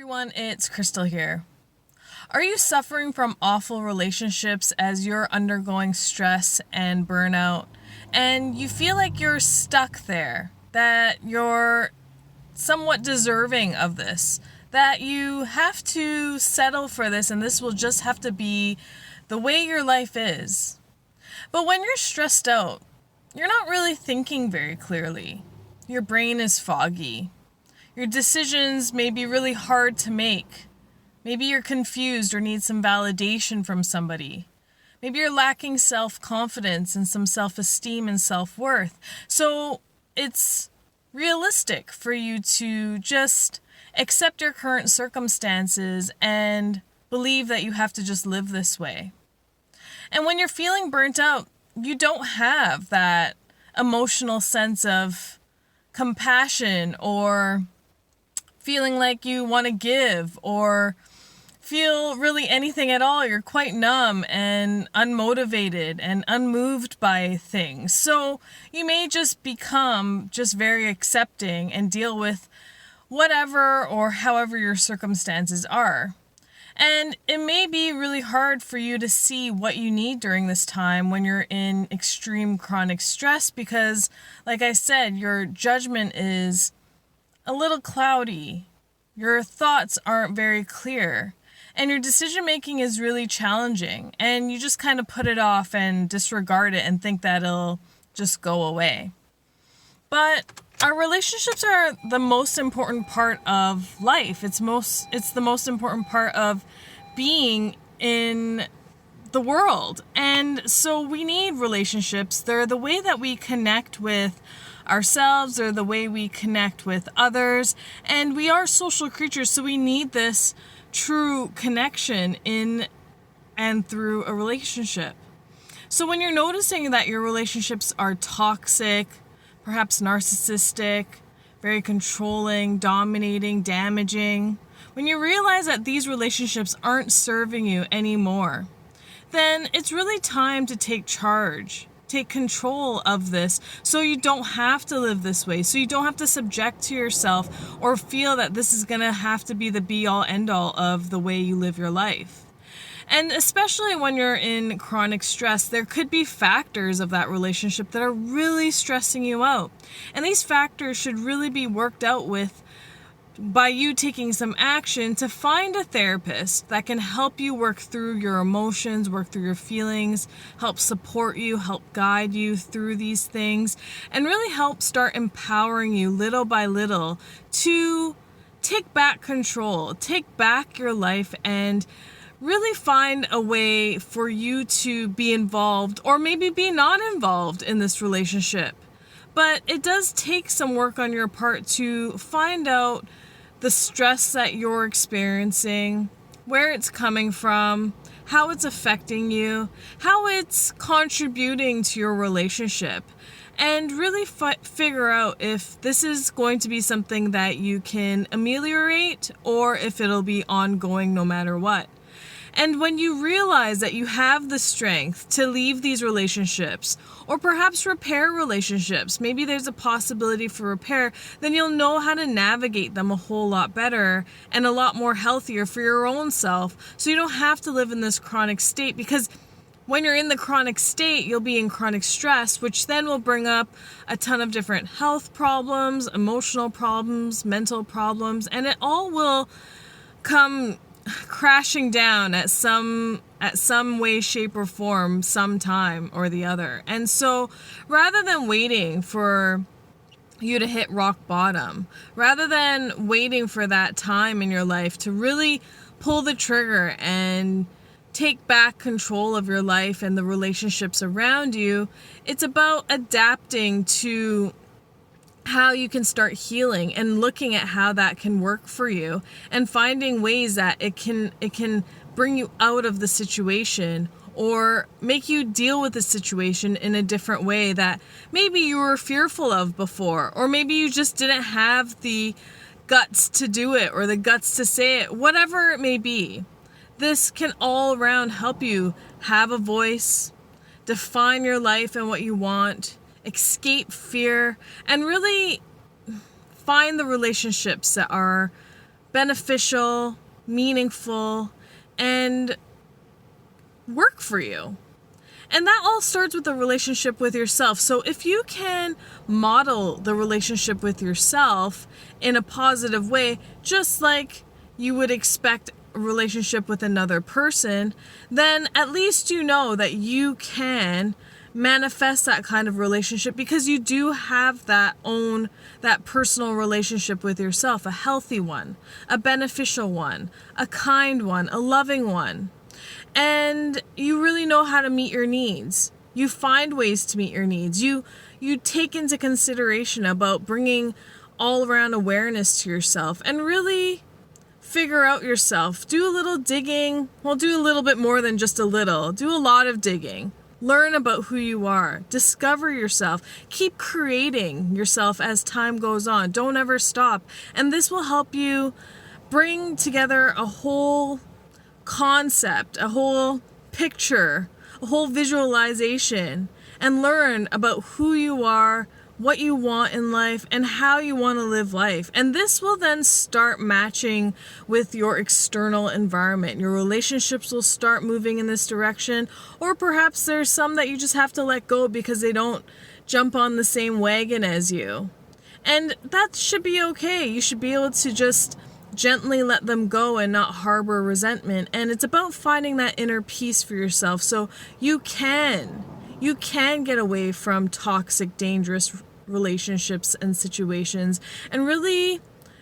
Everyone, it's Krystallee here. Are you suffering from awful relationships as you're undergoing stress and burnout, and you feel like you're stuck there, that you're somewhat deserving of this, that you have to settle for this and this will just have to be the way your life is? But when you're stressed out, you're not really thinking very clearly. Your brain is foggy. Your decisions may be really hard to make. Maybe you're confused or need some validation from somebody. Maybe you're lacking self-confidence and some self-esteem and self-worth. So it's realistic for you to just accept your current circumstances and believe that you have to just live this way. And when you're feeling burnt out, you don't have that emotional sense of compassion or feeling like you want to give or feel really anything at all. You're quite numb and unmotivated and unmoved by things. So you may just become just very accepting and deal with whatever or however your circumstances are. And it may be really hard for you to see what you need during this time when you're in extreme chronic stress because, like I said, your judgment is a little cloudy. Your thoughts aren't very clear. And your decision making is really challenging. And you just kind of put it off and disregard it and think that it'll just go away. But our relationships are the most important part of life. It's the most important part of being in the world. And so we need relationships. They're the way that we connect with ourselves, or the way we connect with others. And we are social creatures, so we need this true connection in and through a relationship. So when you're noticing that your relationships are toxic, perhaps narcissistic, very controlling, dominating, damaging, when you realize that these relationships aren't serving you anymore, then it's really time to take charge. Take control of this so you don't have to live this way, so you don't have to subject to yourself or feel that this is going to have to be the be-all end-all of the way you live your life. And especially when you're in chronic stress, there could be factors of that relationship that are really stressing you out. And these factors should really be worked out with by you taking some action to find a therapist that can help you work through your emotions, work through your feelings, help support you, help guide you through these things, and really help start empowering you little by little to take back control, take back your life, and really find a way for you to be involved or maybe be not involved in this relationship. But it does take some work on your part to find out the stress that you're experiencing, where it's coming from, how it's affecting you, how it's contributing to your relationship, and really figure out if this is going to be something that you can ameliorate or if it'll be ongoing no matter what. And when you realize that you have the strength to leave these relationships or perhaps repair relationships, maybe there's a possibility for repair, then you'll know how to navigate them a whole lot better and a lot more healthier for your own self, so you don't have to live in this chronic state. Because when you're in the chronic state, you'll be in chronic stress, which then will bring up a ton of different health problems, emotional problems, mental problems, and it all will come crashing down at some way, shape, or form sometime or the other. And so rather than waiting for you to hit rock bottom, rather than waiting for that time in your life to really pull the trigger and take back control of your life and the relationships around you, it's about adapting to how you can start healing and looking at how that can work for you and finding ways that it can bring you out of the situation or make you deal with the situation in a different way that maybe you were fearful of before, or maybe you just didn't have the guts to do it or the guts to say it, whatever it may be. This can all around help you have a voice, define your life and what you want, escape fear, and really find the relationships that are beneficial, meaningful, and work for you. And that all starts with the relationship with yourself. So if you can model the relationship with yourself in a positive way, just like you would expect a relationship with another person, then at least you know that you can manifest that kind of relationship, because you do have that personal relationship with yourself, a healthy one, a beneficial one, a kind one, a loving one. And you really know how to meet your needs. You find ways to meet your needs. You take into consideration about bringing all around awareness to yourself and really figure out yourself. Do a little digging. Well, do a little bit more than just a little. Do a lot of digging. Learn about who you are. Discover yourself. Keep creating yourself as time goes on. Don't ever stop. And this will help you bring together a whole concept, a whole picture, a whole visualization, and learn about who you are, what you want in life, and how you want to live life. And this will then start matching with your external environment. Your relationships will start moving in this direction, or perhaps there's some that you just have to let go because they don't jump on the same wagon as you. And that should be okay. You should be able to just gently let them go and not harbor resentment. And it's about finding that inner peace for yourself so you can get away from toxic, dangerous relationships and situations, and really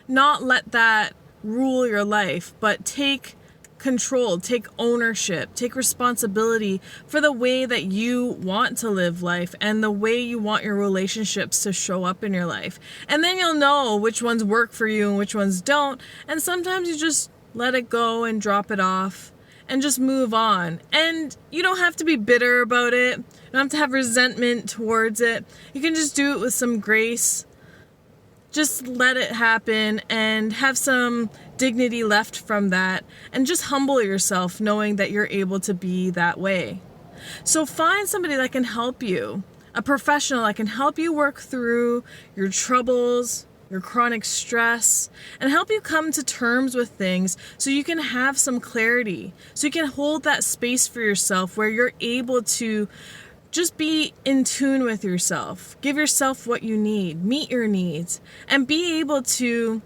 not let that rule your life, but take control, take ownership, take responsibility for the way that you want to live life and the way you want your relationships to show up in your life. And then you'll know which ones work for you and which ones don't. And sometimes you just let it go and drop it off and just move on. And you don't have to be bitter about it. You don't have to have resentment towards it. You can just do it with some grace. Just let it happen and have some dignity left from that, and just humble yourself knowing that you're able to be that way. So find somebody that can help you, a professional that can help you work through your troubles, your chronic stress, and help you come to terms with things so you can have some clarity, so you can hold that space for yourself where you're able to just be in tune with yourself, give yourself what you need, meet your needs, and be able to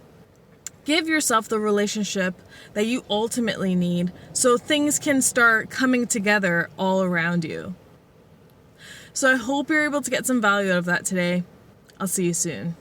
give yourself the relationship that you ultimately need so things can start coming together all around you. So I hope you're able to get some value out of that today. I'll see you soon.